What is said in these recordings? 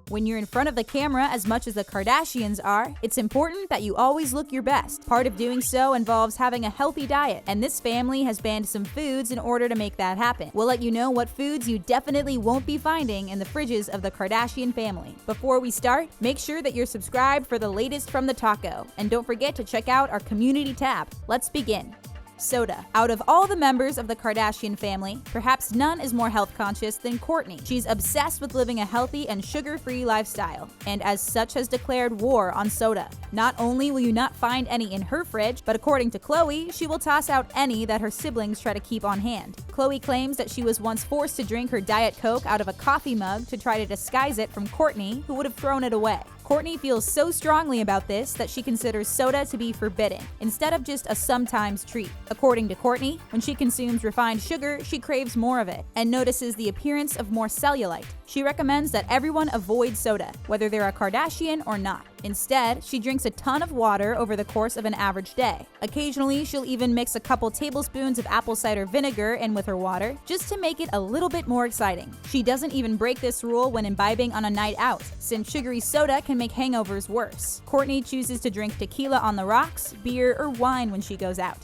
When you're in front of the camera as much as the Kardashians are, it's important that you always look your best. Part of doing so involves having a healthy diet, and this family has banned some foods in order to make that happen. We'll let you know what foods you definitely won't be finding in the fridges of the Kardashian family. Before we start, make sure that you're subscribed for the latest from the taco, and don't forget to check out our community tab. Let's begin. Soda. Out of all the members of the Kardashian family, perhaps none is more health conscious than Kourtney. She's obsessed with living a healthy and sugar-free lifestyle, and as such has declared war on soda. Not only will you not find any in her fridge, but according to Khloe, she will toss out any that her siblings try to keep on hand. Khloe claims that she was once forced to drink her Diet Coke out of a coffee mug to try to disguise it from Kourtney, who would have thrown it away. Kourtney feels so strongly about this that she considers soda to be forbidden, instead of just a sometimes treat. According to Kourtney, when she consumes refined sugar, she craves more of it and notices the appearance of more cellulite. She recommends that everyone avoid soda, whether they're a Kardashian or not. Instead, she drinks a ton of water over the course of an average day. Occasionally, she'll even mix a couple tablespoons of apple cider vinegar in with her water, just to make it a little bit more exciting. She doesn't even break this rule when imbibing on a night out, since sugary soda can make hangovers worse. Kourtney chooses to drink tequila on the rocks, beer, or wine when she goes out.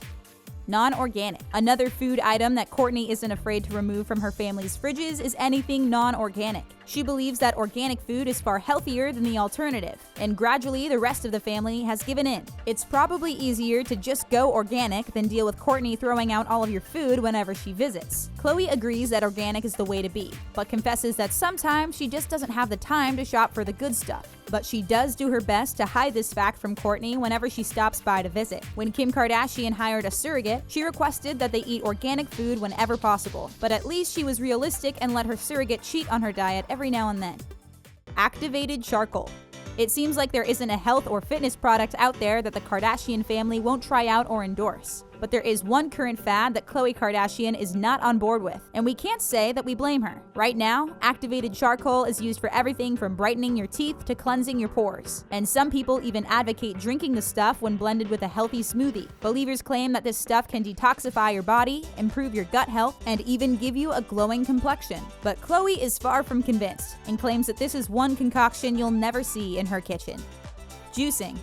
Non-organic. Another food item that Kourtney isn't afraid to remove from her family's fridges is anything non-organic. She believes that organic food is far healthier than the alternative, and gradually the rest of the family has given in. It's probably easier to just go organic than deal with Kourtney throwing out all of your food whenever she visits. Khloe agrees that organic is the way to be, but confesses that sometimes she just doesn't have the time to shop for the good stuff. But she does do her best to hide this fact from Kourtney whenever she stops by to visit. When Kim Kardashian hired a surrogate, she requested that they eat organic food whenever possible, but at least she was realistic and let her surrogate cheat on her diet every now and then. Activated charcoal. It seems like there isn't a health or fitness product out there that the Kardashian family won't try out or endorse. But there is one current fad that Khloe Kardashian is not on board with, and we can't say that we blame her. Right now, activated charcoal is used for everything from brightening your teeth to cleansing your pores. And some people even advocate drinking the stuff when blended with a healthy smoothie. Believers claim that this stuff can detoxify your body, improve your gut health, and even give you a glowing complexion. But Khloe is far from convinced, and claims that this is one concoction you'll never see in her kitchen. Juicing.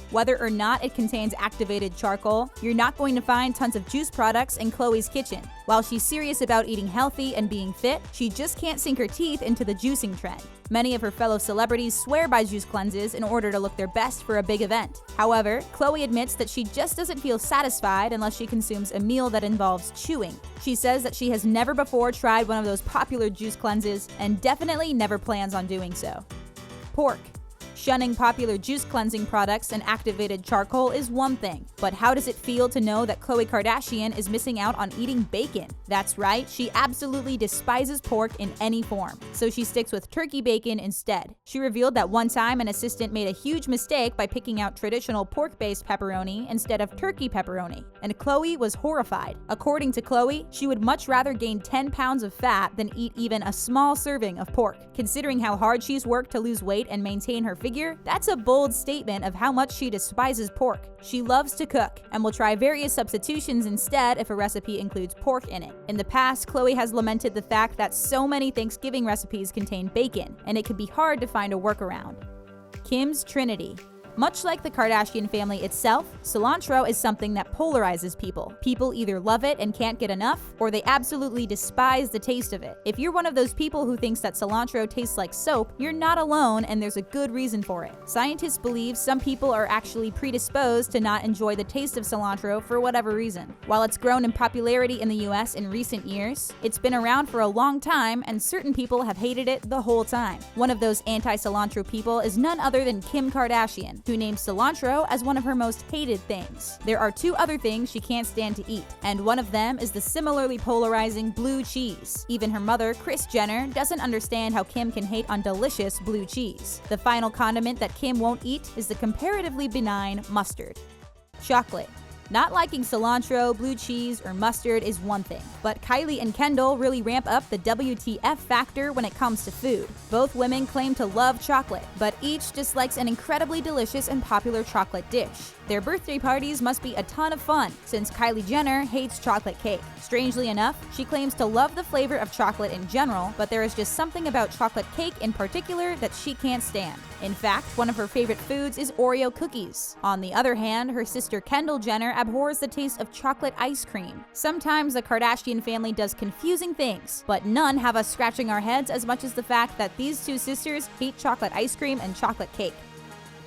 Whether or not it contains activated charcoal, you're not going to find tons of juice products in Khloe's kitchen. While she's serious about eating healthy and being fit, she just can't sink her teeth into the juicing trend. Many of her fellow celebrities swear by juice cleanses in order to look their best for a big event. However, Khloe admits that she just doesn't feel satisfied unless she consumes a meal that involves chewing. She says that she has never before tried one of those popular juice cleanses and definitely never plans on doing so. Pork. Shunning popular juice cleansing products and activated charcoal is one thing, but how does it feel to know that Khloe Kardashian is missing out on eating bacon? That's right, she absolutely despises pork in any form, so she sticks with turkey bacon instead. She revealed that one time an assistant made a huge mistake by picking out traditional pork-based pepperoni instead of turkey pepperoni, and Khloe was horrified. According to Khloe, she would much rather gain 10 pounds of fat than eat even a small serving of pork. Considering how hard she's worked to lose weight and maintain her figure, that's a bold statement of how much she despises pork. She loves to cook and will try various substitutions instead if a recipe includes pork in it. In the past, Khloe has lamented the fact that so many Thanksgiving recipes contain bacon, and it could be hard to find a workaround. Kim's Trinity. Much like the Kardashian family itself, cilantro is something that polarizes people. People either love it and can't get enough, or they absolutely despise the taste of it. If you're one of those people who thinks that cilantro tastes like soap, you're not alone, and there's a good reason for it. Scientists believe some people are actually predisposed to not enjoy the taste of cilantro for whatever reason. While it's grown in popularity in the US in recent years, it's been around for a long time, and certain people have hated it the whole time. One of those anti-cilantro people is none other than Kim Kardashian, who named cilantro as one of her most hated things. There are two other things she can't stand to eat, and one of them is the similarly polarizing blue cheese. Even her mother, Kris Jenner, doesn't understand how Kim can hate on delicious blue cheese. The final condiment that Kim won't eat is the comparatively benign mustard. Chocolate. Not liking cilantro, blue cheese, or mustard is one thing, but Kylie and Kendall really ramp up the WTF factor when it comes to food. Both women claim to love chocolate, but each dislikes an incredibly delicious and popular chocolate dish. Their birthday parties must be a ton of fun, since Kylie Jenner hates chocolate cake. Strangely enough, she claims to love the flavor of chocolate in general, but there is just something about chocolate cake in particular that she can't stand. In fact, one of her favorite foods is Oreo cookies. On the other hand, her sister Kendall Jenner abhors the taste of chocolate ice cream. Sometimes the Kardashian family does confusing things, but none have us scratching our heads as much as the fact that these two sisters hate chocolate ice cream and chocolate cake.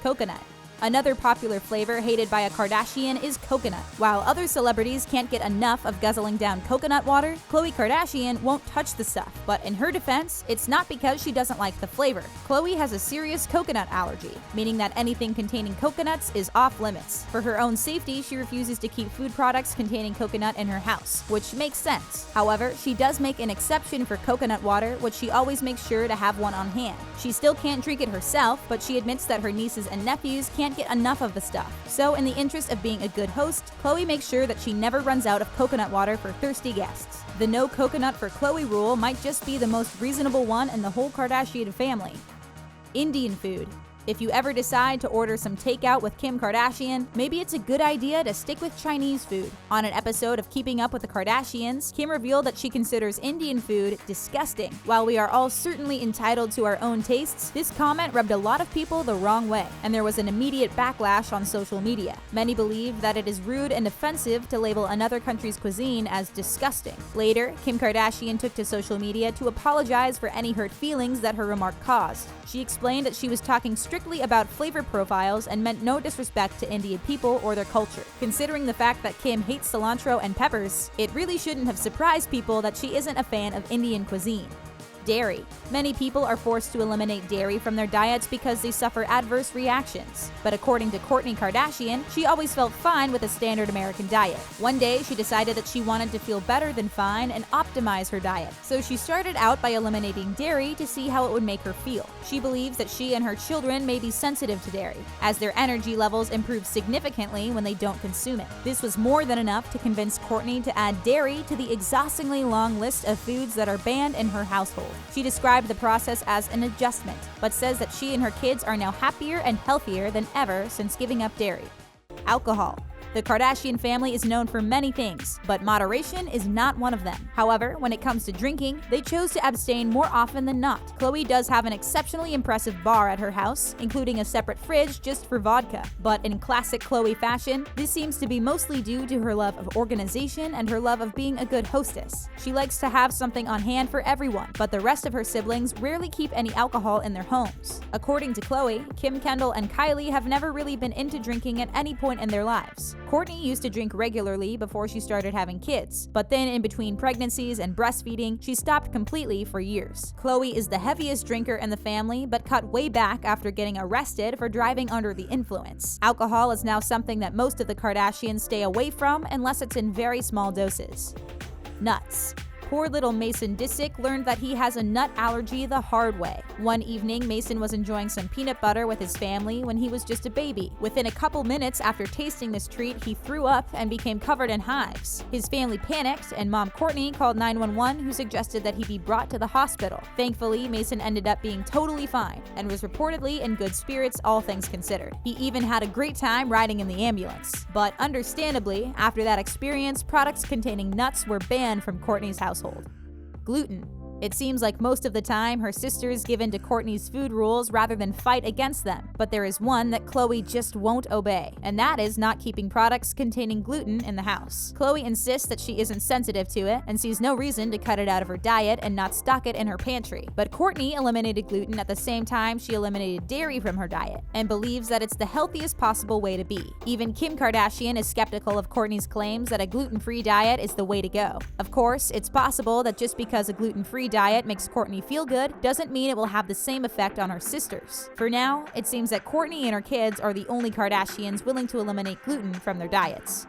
Coconut. Another popular flavor hated by a Kardashian is coconut. While other celebrities can't get enough of guzzling down coconut water, Khloe Kardashian won't touch the stuff. But in her defense, it's not because she doesn't like the flavor. Khloe has a serious coconut allergy, meaning that anything containing coconuts is off limits. For her own safety, she refuses to keep food products containing coconut in her house, which makes sense. However, she does make an exception for coconut water, which she always makes sure to have one on hand. She still can't drink it herself, but she admits that her nieces and nephews can't get enough of the stuff. So in the interest of being a good host, Khloe makes sure that she never runs out of coconut water for thirsty guests. The no coconut for Khloe rule might just be the most reasonable one in the whole Kardashian family. Indian food. If you ever decide to order some takeout with Kim Kardashian, maybe it's a good idea to stick with Chinese food. On an episode of Keeping Up with the Kardashians, Kim revealed that she considers Indian food disgusting. While we are all certainly entitled to our own tastes, this comment rubbed a lot of people the wrong way, and there was an immediate backlash on social media. Many believe that it is rude and offensive to label another country's cuisine as disgusting. Later, Kim Kardashian took to social media to apologize for any hurt feelings that her remark caused. She explained that she was talking strictly about flavor profiles and meant no disrespect to Indian people or their culture. Considering the fact that Kim hates cilantro and peppers, it really shouldn't have surprised people that she isn't a fan of Indian cuisine. Dairy. Many people are forced to eliminate dairy from their diets because they suffer adverse reactions. But according to Kourtney Kardashian, she always felt fine with a standard American diet. One day, she decided that she wanted to feel better than fine and optimize her diet. So she started out by eliminating dairy to see how it would make her feel. She believes that she and her children may be sensitive to dairy, as their energy levels improve significantly when they don't consume it. This was more than enough to convince Kourtney to add dairy to the exhaustingly long list of foods that are banned in her household. She described the process as an adjustment, but says that she and her kids are now happier and healthier than ever since giving up dairy. Alcohol. The Kardashian family is known for many things, but moderation is not one of them. However, when it comes to drinking, they chose to abstain more often than not. Khloe does have an exceptionally impressive bar at her house, including a separate fridge just for vodka. But in classic Khloe fashion, this seems to be mostly due to her love of organization and her love of being a good hostess. She likes to have something on hand for everyone, but the rest of her siblings rarely keep any alcohol in their homes. According to Khloe, Kim, Kendall, and Kylie have never really been into drinking at any point in their lives. Kourtney used to drink regularly before she started having kids, but then in between pregnancies and breastfeeding, she stopped completely for years. Khloe is the heaviest drinker in the family, but cut way back after getting arrested for driving under the influence. Alcohol is now something that most of the Kardashians stay away from unless it's in very small doses. Nuts. Poor little Mason Disick learned that he has a nut allergy the hard way. One evening, Mason was enjoying some peanut butter with his family when he was just a baby. Within a couple minutes after tasting this treat, he threw up and became covered in hives. His family panicked, and Mom Kourtney called 911, who suggested that he be brought to the hospital. Thankfully, Mason ended up being totally fine and was reportedly in good spirits, all things considered. He even had a great time riding in the ambulance. But understandably, after that experience, products containing nuts were banned from Kourtney's household. Gluten. It seems like most of the time her sisters give in to Kourtney's food rules rather than fight against them, but there is one that Khloe just won't obey, and that is not keeping products containing gluten in the house. Khloe insists that she isn't sensitive to it and sees no reason to cut it out of her diet and not stock it in her pantry. But Kourtney eliminated gluten at the same time she eliminated dairy from her diet and believes that it's the healthiest possible way to be. Even Kim Kardashian is skeptical of Kourtney's claims that a gluten-free diet is the way to go. Of course, it's possible that just because a gluten-free diet makes Kourtney feel good doesn't mean it will have the same effect on her sisters. For now, it seems that Kourtney and her kids are the only Kardashians willing to eliminate gluten from their diets.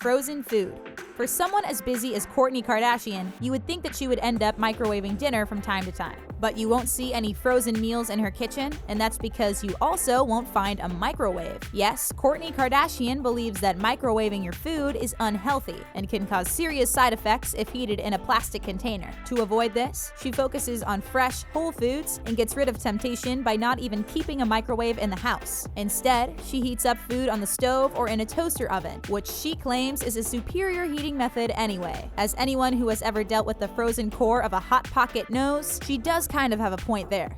Frozen food. For someone as busy as Kourtney Kardashian, you would think that she would end up microwaving dinner from time to time. But you won't see any frozen meals in her kitchen, and that's because you also won't find a microwave. Yes, Kourtney Kardashian believes that microwaving your food is unhealthy and can cause serious side effects if heated in a plastic container. To avoid this, she focuses on fresh, whole foods and gets rid of temptation by not even keeping a microwave in the house. Instead, she heats up food on the stove or in a toaster oven, which she claims is a superior heating method anyway. As anyone who has ever dealt with the frozen core of a Hot Pocket knows, she does kind of have a point there.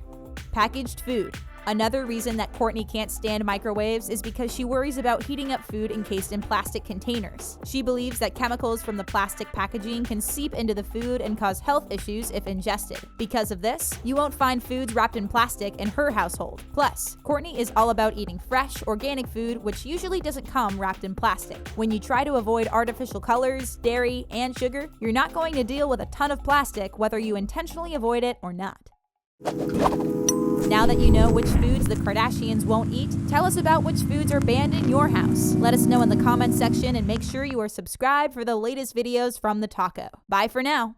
Packaged food. Another reason that Kourtney can't stand microwaves is because she worries about heating up food encased in plastic containers. She believes that chemicals from the plastic packaging can seep into the food and cause health issues if ingested. Because of this, you won't find foods wrapped in plastic in her household. Plus, Kourtney is all about eating fresh, organic food, which usually doesn't come wrapped in plastic. When you try to avoid artificial colors, dairy, and sugar, you're not going to deal with a ton of plastic whether you intentionally avoid it or not. Now that you know which foods the Kardashians won't eat, tell us about which foods are banned in your house. Let us know in the comments section and make sure you are subscribed for the latest videos from the taco. Bye for now.